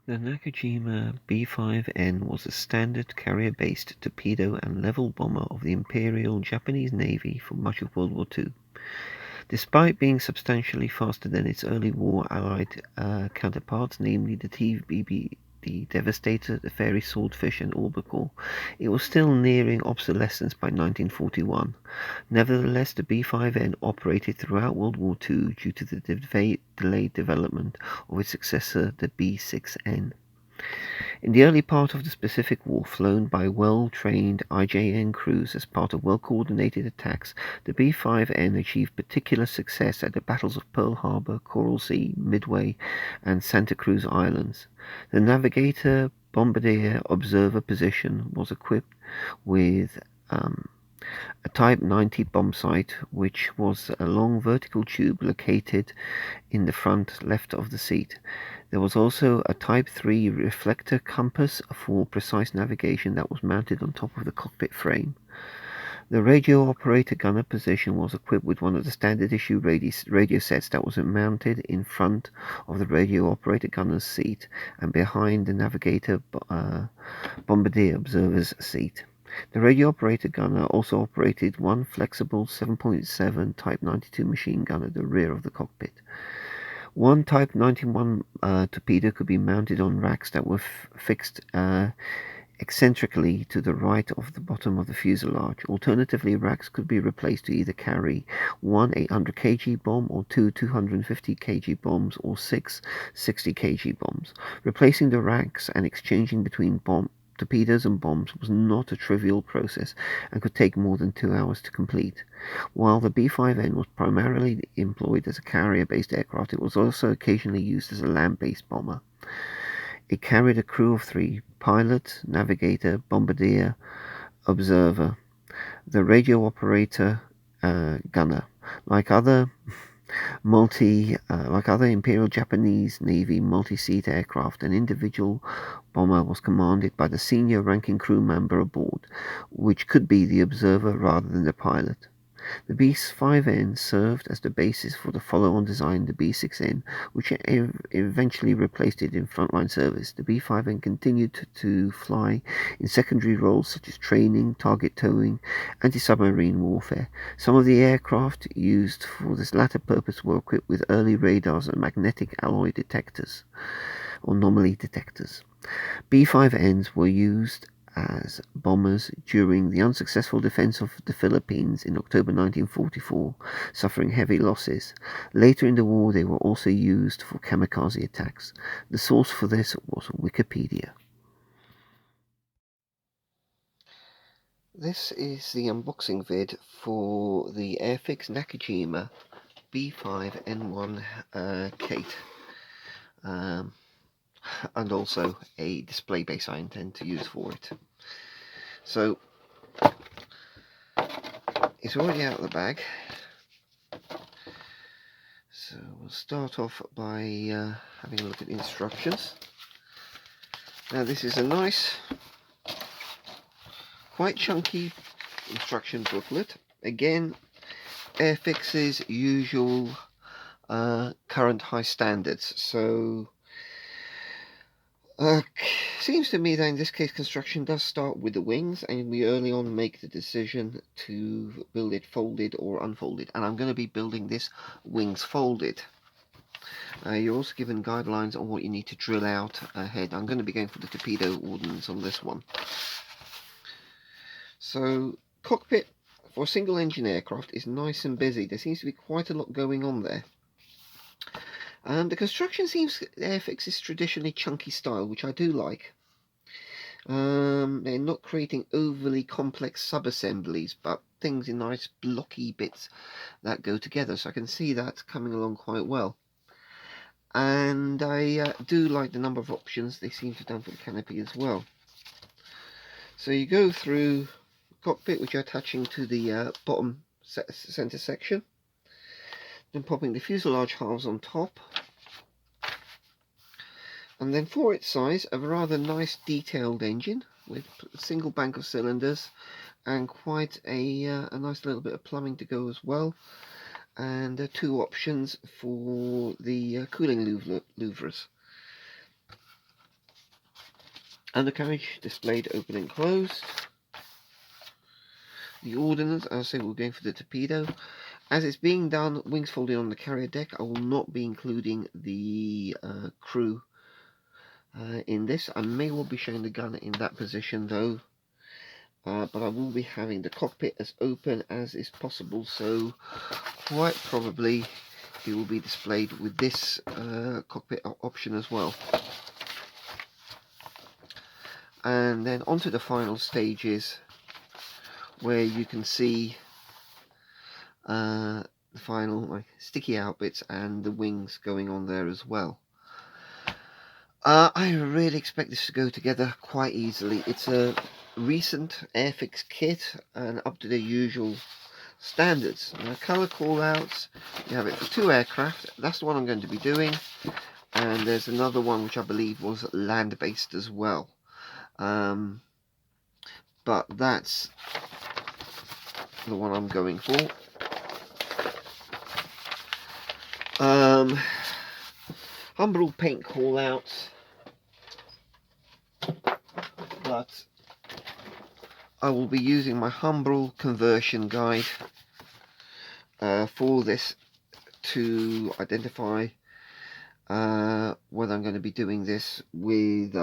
The Nakajima B5N was a standard carrier-based torpedo and level bomber of the Imperial Japanese Navy for much of World War II. Despite being substantially faster than its early war Allied counterparts, namely the TBD Devastator, the Fairy Swordfish, and Albacore, it was still nearing obsolescence by 1941. Nevertheless, the B5N operated throughout World War II due to the delayed development of its successor, the B6N. In the early part of the Pacific War, flown by well-trained IJN crews as part of well-coordinated attacks, the B5N achieved particular success at the battles of Pearl Harbour, Coral Sea, Midway, and Santa Cruz Islands. The navigator bombardier observer position was equipped with a Type 90 bomb sight, which was a long vertical tube located in the front left of the seat. There was also a Type 3 reflector compass for precise navigation that was mounted on top of the cockpit frame. The radio operator gunner position was equipped with one of the standard issue radio sets that was mounted in front of the radio operator gunner's seat and behind the navigator bombardier observer's seat. The radio operator gunner also operated one flexible 7.7 Type 92 machine gun at the rear of the cockpit. One Type 91 torpedo could be mounted on racks that were fixed eccentrically to the right of the bottom of the fuselage. Alternatively, racks could be replaced to either carry one 800 kg bomb or two 250 kg bombs or six 60 kg bombs. Replacing the racks and exchanging between torpedoes and bombs was not a trivial process and could take more than 2 hours to complete. While the B5N was primarily employed as a carrier-based aircraft, it was also occasionally used as a land-based bomber. It carried a crew of 3: pilot, navigator, bombardier, observer, the radio operator, gunner. Like other Imperial Japanese Navy multi-seat aircraft, an individual bomber was commanded by the senior ranking crew member aboard, which could be the observer rather than the pilot. The B5N served as the basis for the follow-on design, the B6N, which eventually replaced it in frontline service. The B5N continued to fly in secondary roles such as training, target towing, anti-submarine warfare. Some of the aircraft used for this latter purpose were equipped with early radars and magnetic alloy detectors, or anomaly detectors. B5Ns were used as bombers during the unsuccessful defense of the Philippines in October 1944, suffering heavy losses. Later in the war, they were also used for kamikaze attacks. The source for this was Wikipedia. This is the unboxing vid for the Airfix Nakajima B5N1 Kate. And also a display base I intend to use for it. So it's already out of the bag, so we'll start off by having a look at the instructions. Now this is a nice, quite chunky instruction booklet. Again, Airfix's usual current high standards, so seems to me that in this case construction does start with the wings, and we early on make the decision to build it folded or unfolded, and I'm going to be building this wings folded. You're also given guidelines on what you need to drill out ahead. I'm going to be going for the torpedo ordnance on this one. So cockpit for a single engine aircraft is nice and busy. There seems to be quite a lot going on there. The construction seems Airfix's traditionally chunky style, which I do like. They're not creating overly complex sub-assemblies, but things in nice blocky bits that go together, so I can see that coming along quite well. And I do like the number of options they seem to have done for the canopy as well. So you go through the cockpit, which you're attaching to the bottom center section, then popping the fuselage halves on top, and then for its size, a rather nice detailed engine with a single bank of cylinders and quite a nice little bit of plumbing to go as well, and 2 options for the cooling louvres. Undercarriage displayed open and closed. The ordnance, as I say, we're going for the torpedo. As it's being done, wings folded on the carrier deck. I will not be including the crew in this. I may well be showing the gun in that position though, but I will be having the cockpit as open as is possible, so quite probably it will be displayed with this cockpit option as well. And then onto the final stages, where you can see the final sticky out bits and the wings going on there as well. I really expect this to go together quite easily. It's a recent Airfix kit and up to the usual standards. Now, colour callouts, you have it for 2 aircraft. That's the one I'm going to be doing, and there's another one which I believe was land-based as well. But that's the one I'm going for. Humbrol paint callouts, but I will be using my Humbrol conversion guide for this to identify whether I'm going to be doing this with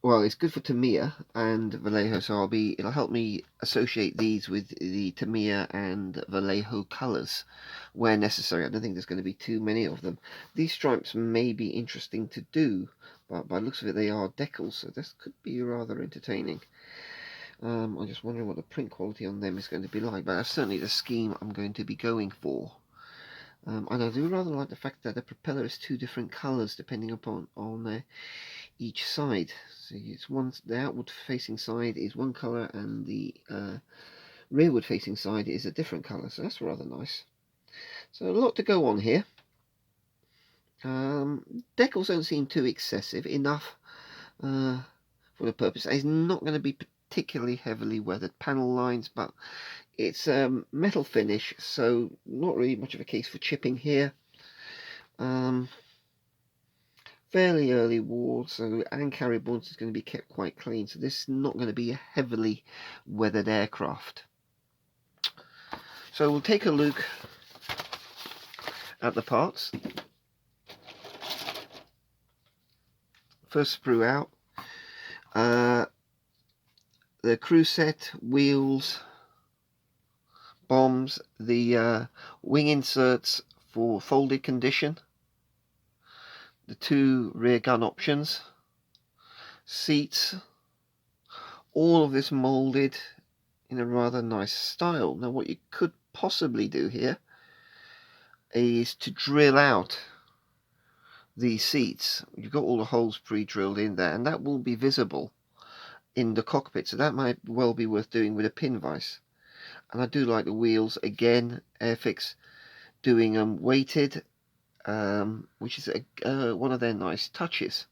well, it's good for Tamiya and Vallejo, so it'll help me associate these with the Tamiya and Vallejo colours where necessary. I don't think there's going to be too many of them. These stripes may be interesting to do, but by the looks of it they are decals, so this could be rather entertaining. I'm just wondering what the print quality on them is going to be like, but that's certainly the scheme I'm going to be going for. And I do rather like the fact that the propeller is 2 different colours depending upon each side. So it's the outward facing side is one colour and the rearward facing side is a different colour, so that's rather nice. So a lot to go on here. Decals don't seem too excessive, enough for the purpose. It's not going to be particularly heavily weathered panel lines, but it's metal finish, so not really much of a case for chipping here. Fairly early wall, so and carrier boards is going to be kept quite clean, so this is not going to be a heavily weathered aircraft. So we'll take a look at the parts. First sprue out, the crew set, wheels, bombs, the wing inserts for folded condition, the 2 rear gun options, seats, all of this moulded in a rather nice style. Now what you could possibly do here is to drill out these seats. You've got all the holes pre-drilled in there, and that will be visible in the cockpit, so that might well be worth doing with a pin vise. And I do like the wheels, again, Airfix doing them weighted, which is one of their nice touches.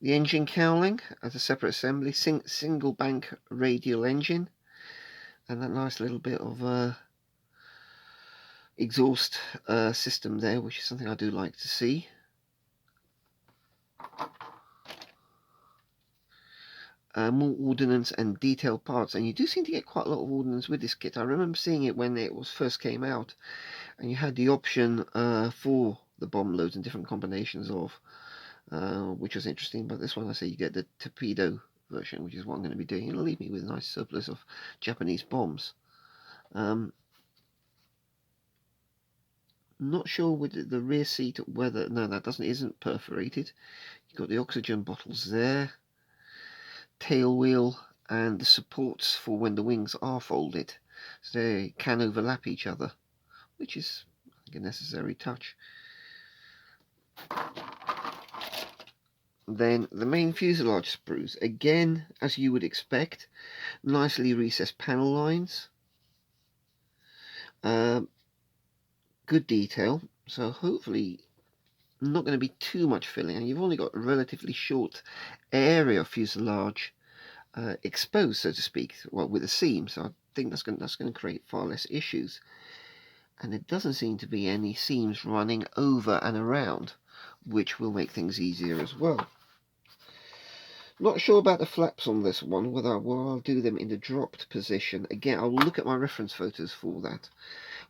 The engine cowling as a separate assembly, single bank radial engine, and that nice little bit of exhaust system there, which is something I do like to see. More ordnance and detailed parts, and you do seem to get quite a lot of ordnance with this kit. I remember seeing it when it first came out, and you had the option for the bomb loads and different combinations of, which was interesting. But this one, I say you get the torpedo version, which is what I'm going to be doing. It'll leave me with a nice surplus of Japanese bombs. Not sure with the rear seat whether that isn't perforated. You've got the oxygen bottles there, tail wheel, and the supports for when the wings are folded, so they can overlap each other, which is, I think, a necessary touch. Then the main fuselage sprues, again as you would expect, nicely recessed panel lines, good detail, so hopefully not going to be too much filling, and you've only got a relatively short area of fuselage exposed, so to speak, well, with a seam, so I think that's going to create far less issues. and there doesn't seem to be any seams running over and around, which will make things easier as well. Not sure about the flaps on this one, whether I'll do them in the dropped position. Again, I'll look at my reference photos for that.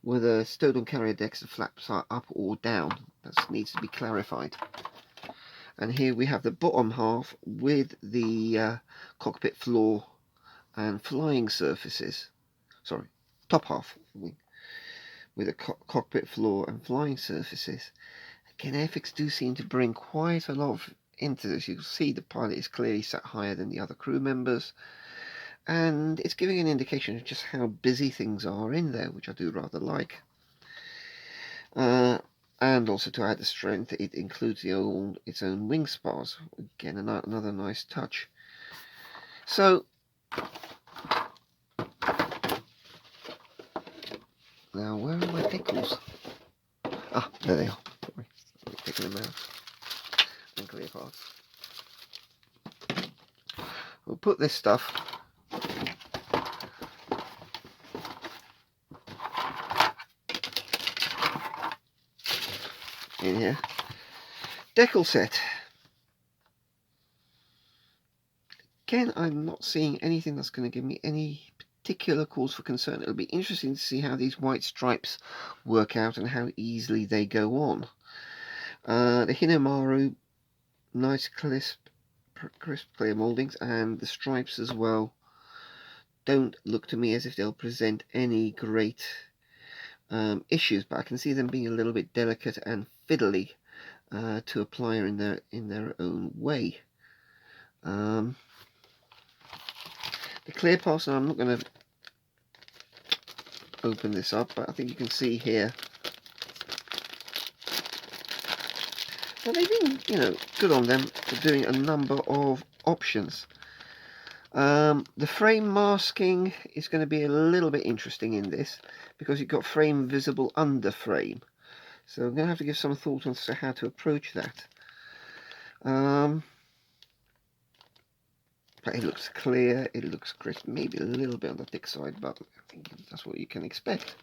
Whether stowed on carrier decks the flaps are up or down, that needs to be clarified. And here we have the bottom half with the cockpit floor and flying surfaces. Sorry, top half with a cockpit floor and flying surfaces. Again, Airfix do seem to bring quite a lot of into this. You can see the pilot is clearly sat higher than the other crew members, and it's giving an indication of just how busy things are in there, which I do rather like. And also, to add the strength, it includes its own wing spars. Again, another nice touch. So now, where are my decals? Ah, there they are. Sorry, taking them out. Unclear parts. We'll put this stuff in here. Decal set. Again, I'm not seeing anything that's going to give me any particular cause for concern. It'll be interesting to see how these white stripes work out and how easily they go on. The Hinamaru, nice crisp clear mouldings, and the stripes as well don't look to me as if they'll present any great issues, but I can see them being a little bit delicate and fiddly to apply in their own way. The clear parts, I'm not going to open this up, but I think you can see here that they've been, good on them for doing a number of options. The frame masking is going to be a little bit interesting in this, because you've got frame visible under frame. So I'm going to have to give some thought on how to approach that. But it looks clear, it looks crisp, maybe a little bit on the thick side, but I think that's what you can expect.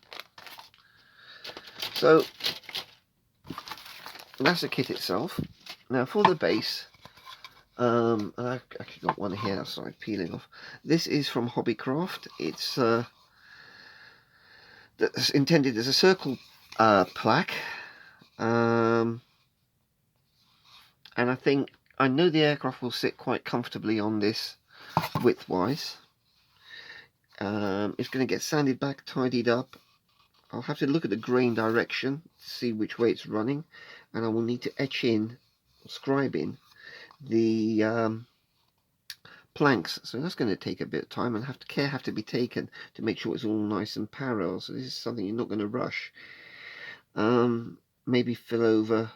So that's the kit itself. Now for the base, and I've actually got one here that's like peeling off. This is from Hobbycraft. It's that's intended as a circle plaque, and I know the aircraft will sit quite comfortably on this width-wise. It's going to get sanded back, tidied up. I'll have to look at the grain direction to see which way it's running, and I will need to etch in, scribe in the planks. So that's going to take a bit of time, and care have to be taken to make sure it's all nice and parallel. So this is something you're not going to rush. Maybe fill over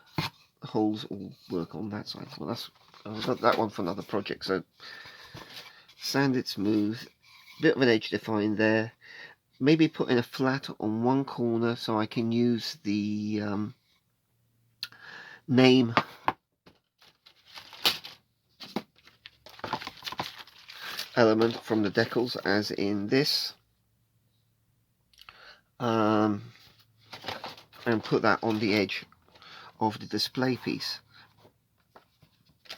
holes or work on that side. Well, I've got that one for another project. So sand it smooth, bit of an edge define there. Maybe put in a flat on one corner so I can use the name element from the decals, as in this, and put that on the edge of the display piece.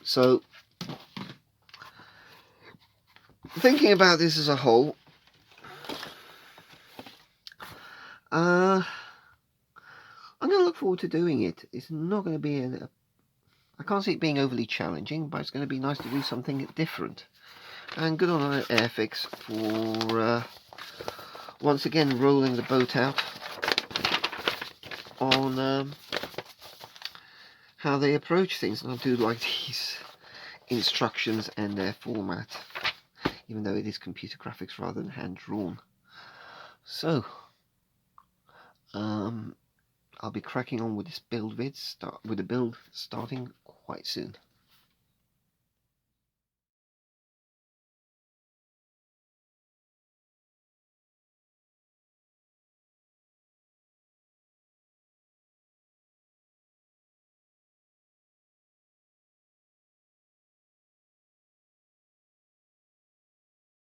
So thinking about this as a whole, I'm going to look forward to doing it. It's not going to be I can't see it being overly challenging, but it's going to be nice to do something different. And good on Airfix for once again rolling the boat out on how they approach things. And I do like these instructions and their format, even though it is computer graphics rather than hand drawn. So I'll be cracking on with this build vid, with the build starting quite soon.